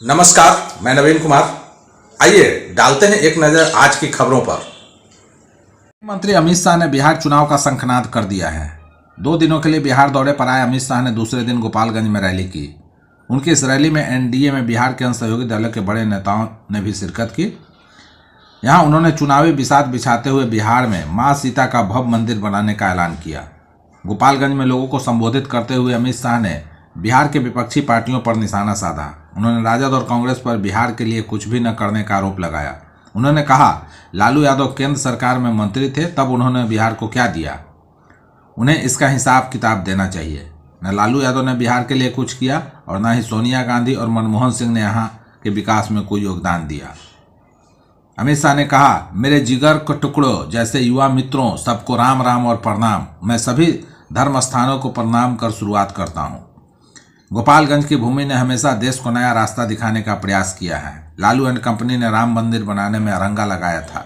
नमस्कार, मैं नवीन कुमार। आइए डालते हैं एक नज़र आज की खबरों पर। मंत्री अमित शाह ने बिहार चुनाव का शंखनाद कर दिया है। 2 दिनों के लिए बिहार दौरे पर आए अमित शाह ने दूसरे दिन गोपालगंज में रैली की। उनकी इस रैली में एनडीए में बिहार के अन्य सहयोगी दलों के बड़े नेताओं ने भी शिरकत की। यहां उन्होंने चुनावी बिसात बिछाते हुए बिहार में मां सीता का भव्य मंदिर बनाने का ऐलान किया। गोपालगंज में लोगों को संबोधित करते हुए अमित शाह ने बिहार के विपक्षी पार्टियों पर निशाना साधा। उन्होंने राजद और कांग्रेस पर बिहार के लिए कुछ भी न करने का आरोप लगाया। उन्होंने कहा, लालू यादव केंद्र सरकार में मंत्री थे, तब उन्होंने बिहार को क्या दिया, उन्हें इसका हिसाब किताब देना चाहिए। न लालू यादव ने बिहार के लिए कुछ किया और न ही सोनिया गांधी और मनमोहन सिंह ने यहाँ के विकास में कोई योगदान दिया। अमित शाह ने कहा, मेरे जिगर के टुकड़ों जैसे युवा मित्रों, सबको राम राम और प्रणाम। मैं सभी धर्म स्थानों को प्रणाम कर शुरुआत करता हूँ। गोपालगंज की भूमि ने हमेशा देश को नया रास्ता दिखाने का प्रयास किया है। लालू एंड कंपनी ने राम मंदिर बनाने में अरंगा लगाया था,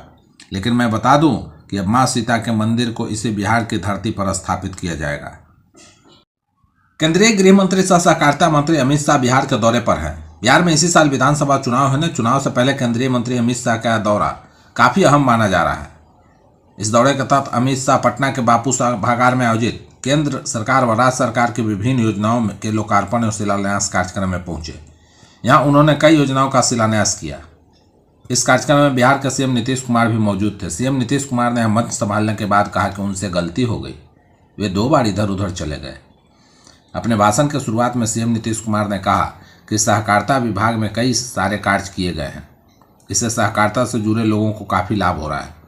लेकिन मैं बता दूं कि अब मां सीता के मंदिर को इसे बिहार की धरती पर स्थापित किया जाएगा। केंद्रीय गृह मंत्री सह सहकारिता मंत्री अमित शाह बिहार के दौरे पर हैं। बिहार में इसी साल विधानसभा चुनाव है। चुनाव से पहले केंद्रीय मंत्री अमित शाह का दौरा काफी अहम माना जा रहा है। इस दौरे के तहत अमित शाह पटना के बापू सभागार में आयोजित केंद्र सरकार व राज्य सरकार की विभिन्न योजनाओं के लोकार्पण और शिलान्यास कार्यक्रम में पहुंचे। यहां उन्होंने कई योजनाओं का शिलान्यास किया। इस कार्यक्रम में बिहार के सीएम नीतीश कुमार भी मौजूद थे। सीएम नीतीश कुमार ने मंच संभालने के बाद कहा कि उनसे गलती हो गई, वे 2 बार इधर उधर चले गए। अपने भाषण के शुरुआत में सीएम नीतीश कुमार ने कहा कि सहकारिता विभाग में कई सारे कार्य किए गए हैं, इससे सहकारिता से जुड़े लोगों को काफ़ी लाभ हो रहा है।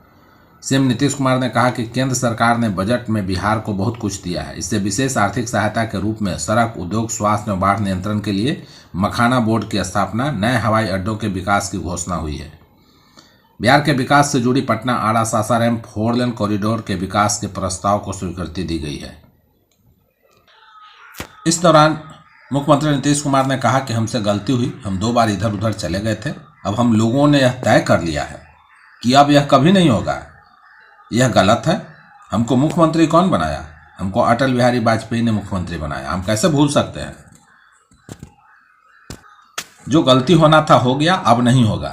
सीएम नीतीश कुमार ने कहा कि केंद्र सरकार ने बजट में बिहार को बहुत कुछ दिया है। इससे विशेष आर्थिक सहायता के रूप में सड़क, उद्योग, स्वास्थ्य और बाढ़ नियंत्रण के लिए मखाना बोर्ड की स्थापना, नए हवाई अड्डों के विकास की घोषणा हुई है। बिहार के विकास से जुड़ी पटना आड़ा सासाराम 4 लेन कॉरिडोर के विकास के प्रस्ताव को स्वीकृति दी गई है। इस दौरान मुख्यमंत्री नीतीश कुमार ने कहा कि हमसे गलती हुई, हम 2 बार इधर उधर चले गए थे। अब हम लोगों ने यह तय कर लिया है कि अब यह कभी नहीं होगा। यह गलत है। हमको मुख्यमंत्री कौन बनाया? हमको अटल बिहारी वाजपेयी ने मुख्यमंत्री बनाया। हम कैसे भूल सकते हैं? जो गलती होना था हो गया, अब नहीं होगा।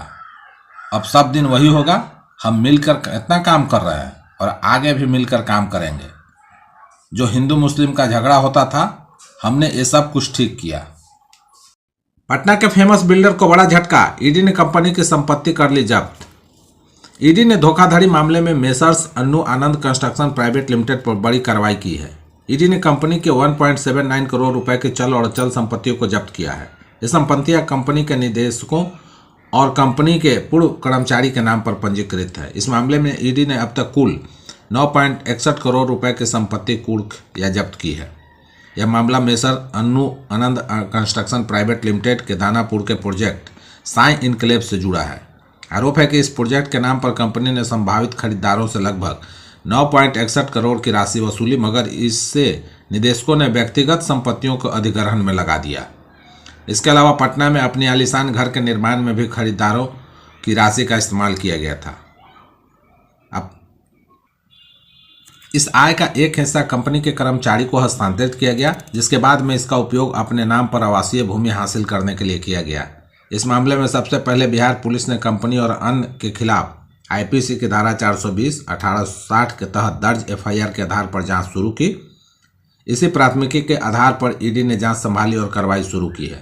अब सब दिन वही होगा। हम मिलकर इतना काम कर रहे हैं और आगे भी मिलकर काम करेंगे। जो हिंदू मुस्लिम का झगड़ा होता था, हमने ये सब कुछ ठीक किया। पटना के फेमस बिल्डर को बड़ा झटका, ईडी ने कंपनी की संपत्ति कर ली जब्त। ईडी ने धोखाधड़ी मामले में मेसर्स अन्नू आनंद कंस्ट्रक्शन प्राइवेट लिमिटेड पर बड़ी कार्रवाई की है। ईडी ने कंपनी के 1.79 करोड़ रुपए की चल और अचल संपत्तियों को जब्त किया है। ये संपत्तियां कंपनी के निदेशकों और कंपनी के पूर्व कर्मचारी के नाम पर पंजीकृत है। इस मामले में ईडी ने अब तक कुल 9.61 करोड़ रुपए की संपत्ति कुर्क या जब्त की है। यह मामला मेसर अन्नू आनंद कंस्ट्रक्शन प्राइवेट लिमिटेड के दानापुर के प्रोजेक्ट साई इनक्लेव से जुड़ा है। आरोप है कि इस प्रोजेक्ट के नाम पर कंपनी ने संभावित खरीदारों से लगभग 9.61 करोड़ की राशि वसूली, मगर इससे निदेशकों ने व्यक्तिगत संपत्तियों को अधिग्रहण में लगा दिया। इसके अलावा पटना में अपनी आलीशान घर के निर्माण में भी खरीदारों की राशि का इस्तेमाल किया गया था। अब इस आय का एक हिस्सा कंपनी के कर्मचारी को हस्तांतरित किया गया, जिसके बाद में इसका उपयोग अपने नाम पर आवासीय भूमि हासिल करने के लिए किया गया। इस मामले में सबसे पहले बिहार पुलिस ने कंपनी और अन्य के खिलाफ आईपीसी की धारा 420, 1860 के तहत दर्ज एफआईआर के आधार पर जांच शुरू की। इसी प्राथमिकी के आधार पर ईडी ने जांच संभाली और कार्रवाई शुरू की है।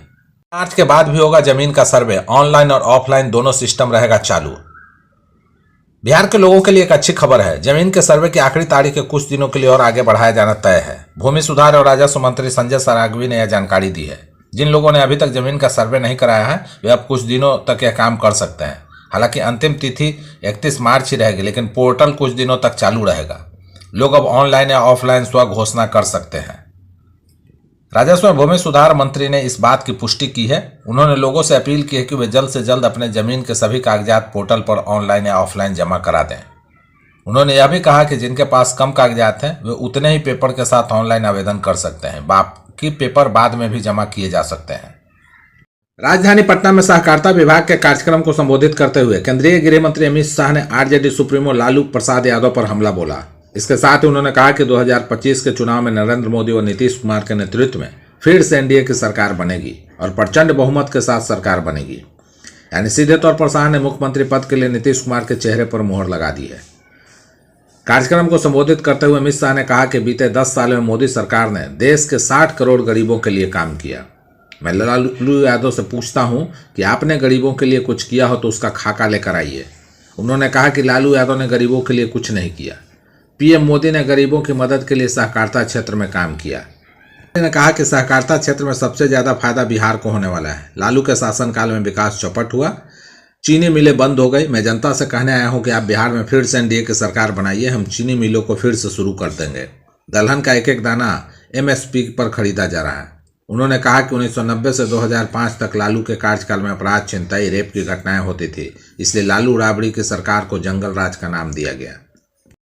मार्च के बाद भी होगा जमीन का सर्वे, ऑनलाइन और ऑफलाइन दोनों सिस्टम रहेगा चालू। बिहार के लोगों के लिए एक अच्छी खबर है। जमीन के सर्वे की आखिरी तारीख के कुछ दिनों के लिए और आगे बढ़ाया जाना तय है। भूमि सुधार और राजस्व मंत्री संजय सरागवी ने यह जानकारी दी है। जिन लोगों ने अभी तक जमीन का सर्वे नहीं कराया है, वे अब कुछ दिनों तक यह काम कर सकते हैं। हालांकि अंतिम तिथि 31 मार्च ही रहेगी, लेकिन पोर्टल कुछ दिनों तक चालू रहेगा। लोग अब ऑनलाइन या ऑफलाइन स्व घोषणा कर सकते हैं। राजस्व और भूमि सुधार मंत्री ने इस बात की पुष्टि की है। उन्होंने लोगों से अपील की है कि वे जल्द से जल्द अपने जमीन के सभी कागजात पोर्टल पर ऑनलाइन या ऑफलाइन जमा करा दें। उन्होंने यह भी कहा कि जिनके पास कम कागजात हैं, वे उतने ही पेपर के साथ ऑनलाइन आवेदन कर सकते हैं। बाकी पेपर बाद में भी जमा किए जा सकते हैं। राजधानी पटना में सहकारिता विभाग के कार्यक्रम को संबोधित करते हुए केंद्रीय गृह मंत्री अमित शाह ने आरजेडी सुप्रीमो लालू प्रसाद यादव पर हमला बोला। इसके साथ ही उन्होंने कहा कि 2025 के चुनाव में नरेंद्र मोदी और नीतीश कुमार के नेतृत्व में फिर से एनडीए की सरकार बनेगी और प्रचंड बहुमत के साथ सरकार बनेगी। यानी सीधे तौर पर शाह ने मुख्यमंत्री पद के लिए नीतीश कुमार के चेहरे पर मुहर लगा दी है। कार्यक्रम को संबोधित करते हुए अमित शाह ने कहा कि बीते 10 साल में मोदी सरकार ने देश के 60 करोड़ गरीबों के लिए काम किया। मैं लालू यादव से पूछता हूं कि आपने गरीबों के लिए कुछ किया हो तो उसका खाका लेकर आइए। उन्होंने कहा कि लालू यादव ने गरीबों के लिए कुछ नहीं किया। पीएम मोदी ने गरीबों की मदद के लिए सहकारिता क्षेत्र में काम किया। उन्होंने कहा कि सहकारिता क्षेत्र में सबसे ज्यादा फायदा बिहार को होने वाला है। लालू के शासनकाल में विकास चौपट हुआ, चीनी मिलें बंद हो गई। मैं जनता से कहने आया हूं कि आप बिहार में फिर से एनडीए की सरकार बनाइए, हम चीनी मिलों को फिर से शुरू कर देंगे। दलहन का एक एक दाना एमएसपी पर खरीदा जा रहा है। उन्होंने कहा कि 1990 से 2005 तक लालू के कार्यकाल में अपराध, छिनताई, रेप की घटनाएं होती थी, इसलिए लालू राबड़ी की सरकार को जंगल राज का नाम दिया गया।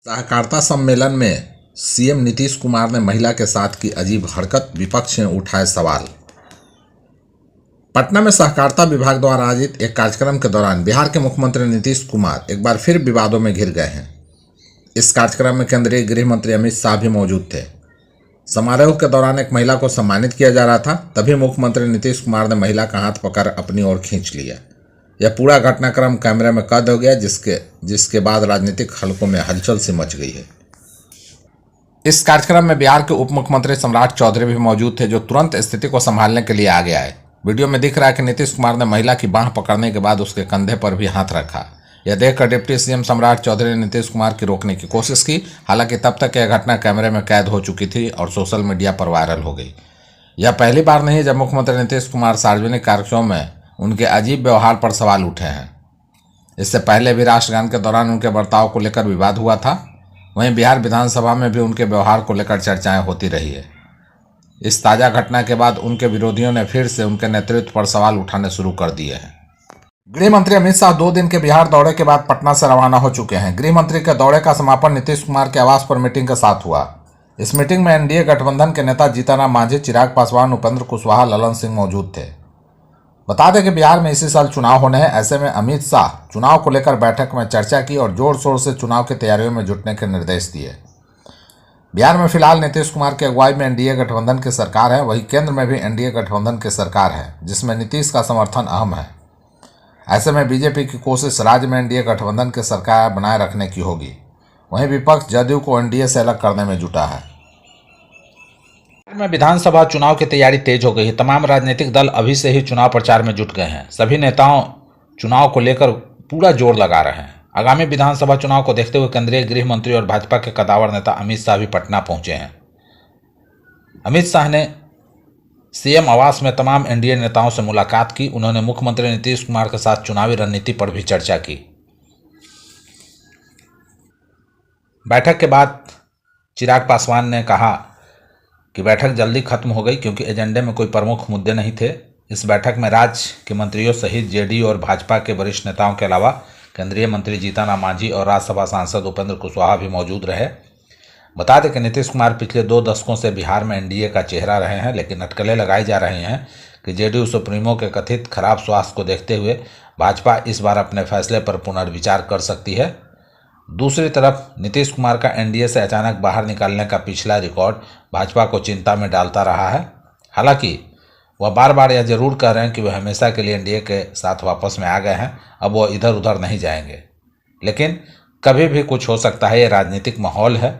सहकारिता सम्मेलन में सीएम नीतीश कुमार ने महिला के साथ की अजीब हरकत, विपक्ष ने उठाए सवाल। पटना में सहकारिता विभाग द्वारा आयोजित एक कार्यक्रम के दौरान बिहार के मुख्यमंत्री नीतीश कुमार एक बार फिर विवादों में घिर गए हैं। इस कार्यक्रम में केंद्रीय गृह मंत्री अमित शाह भी मौजूद थे। समारोह के दौरान एक महिला को सम्मानित किया जा रहा था, तभी मुख्यमंत्री नीतीश कुमार ने महिला का हाथ पकड़ अपनी ओर खींच लिया। यह पूरा घटनाक्रम कैमरे में कैद हो गया, जिसके बाद राजनीतिक हलकों में हलचल सी मच गई है। इस कार्यक्रम में बिहार के उप मुख्यमंत्री सम्राट चौधरी भी मौजूद थे, जो तुरंत स्थिति को संभालने के लिए आगे आए। वीडियो में दिख रहा है कि नीतीश कुमार ने महिला की बांह पकड़ने के बाद उसके कंधे पर भी हाथ रखा। यह देखकर डिप्टी सीएम सम्राट चौधरी ने नीतीश कुमार की रोकने की कोशिश की। हालांकि तब तक यह घटना कैमरे में कैद हो चुकी थी और सोशल मीडिया पर वायरल हो गई। यह पहली बार नहीं जब मुख्यमंत्री नीतीश कुमार सार्वजनिक कार्यक्रमों में उनके अजीब व्यवहार पर सवाल उठे हैं। इससे पहले भी राष्ट्रगान के दौरान उनके बर्ताव को लेकर विवाद हुआ था। वहीं बिहार विधानसभा में भी उनके व्यवहार को लेकर चर्चाएं होती रही है। इस ताज़ा घटना के बाद उनके विरोधियों ने फिर से उनके नेतृत्व पर सवाल उठाने शुरू कर दिए हैं। गृह मंत्री अमित शाह 2 दिन के बिहार दौरे के बाद पटना से रवाना हो चुके हैं। गृह मंत्री के दौरे का समापन नीतीश कुमार के आवास पर मीटिंग के साथ हुआ। इस मीटिंग में एनडीए गठबंधन के नेता जीतनराम मांझी, चिराग पासवान, उपेंद्र कुशवाहा, ललन सिंह मौजूद थे। बता दें कि बिहार में इसी साल चुनाव होने हैं। ऐसे में अमित शाह चुनाव को लेकर बैठक में चर्चा की और जोर शोर से चुनाव की तैयारियों में जुटने के निर्देश दिए। बिहार में फिलहाल नीतीश कुमार की अगुवाई में एनडीए गठबंधन की सरकार है। वहीं केंद्र में भी एनडीए गठबंधन की सरकार है, जिसमें नीतीश का समर्थन अहम है। ऐसे में बीजेपी की कोशिश राज्य में एनडीए गठबंधन की सरकार बनाए रखने की होगी। वहीं विपक्ष जदयू को एनडीए से अलग करने में जुटा है। में विधानसभा चुनाव की तैयारी तेज हो गई है। तमाम राजनीतिक दल अभी से ही चुनाव प्रचार में जुट गए हैं। सभी नेताओं चुनाव को लेकर पूरा जोर लगा रहे हैं। आगामी विधानसभा चुनाव को देखते हुए केंद्रीय गृह मंत्री और भाजपा के कद्दावर नेता अमित शाह भी पटना पहुंचे हैं। अमित शाह ने सीएम आवास में तमाम एनडीए नेताओं से मुलाकात की। उन्होंने मुख्यमंत्री नीतीश कुमार के साथ चुनावी रणनीति पर भी चर्चा की। बैठक के बाद चिराग पासवान ने कहा कि बैठक जल्दी खत्म हो गई क्योंकि एजेंडे में कोई प्रमुख मुद्दे नहीं थे। इस बैठक में राज्य के मंत्रियों सहित जेडीयू और भाजपा के वरिष्ठ नेताओं के अलावा केंद्रीय मंत्री जीतनराम मांझी और राज्यसभा सांसद उपेंद्र कुशवाहा भी मौजूद रहे। बता दें कि नीतीश कुमार पिछले 2 दशकों से बिहार में एनडीए का चेहरा रहे हैं, लेकिन अटकलें लगाई जा रही हैं कि जेडीयू सुप्रीमो के कथित खराब स्वास्थ्य को देखते हुए भाजपा इस बार अपने फैसले पर पुनर्विचार कर सकती है। दूसरी तरफ नीतीश कुमार का एनडीए से अचानक बाहर निकलने का पिछला रिकॉर्ड भाजपा को चिंता में डालता रहा है। हालांकि वह बार बार यह जरूर कह रहे हैं कि वह हमेशा के लिए एनडीए के साथ वापस में आ गए हैं, अब वह इधर उधर नहीं जाएंगे। लेकिन कभी भी कुछ हो सकता है, ये राजनीतिक माहौल है।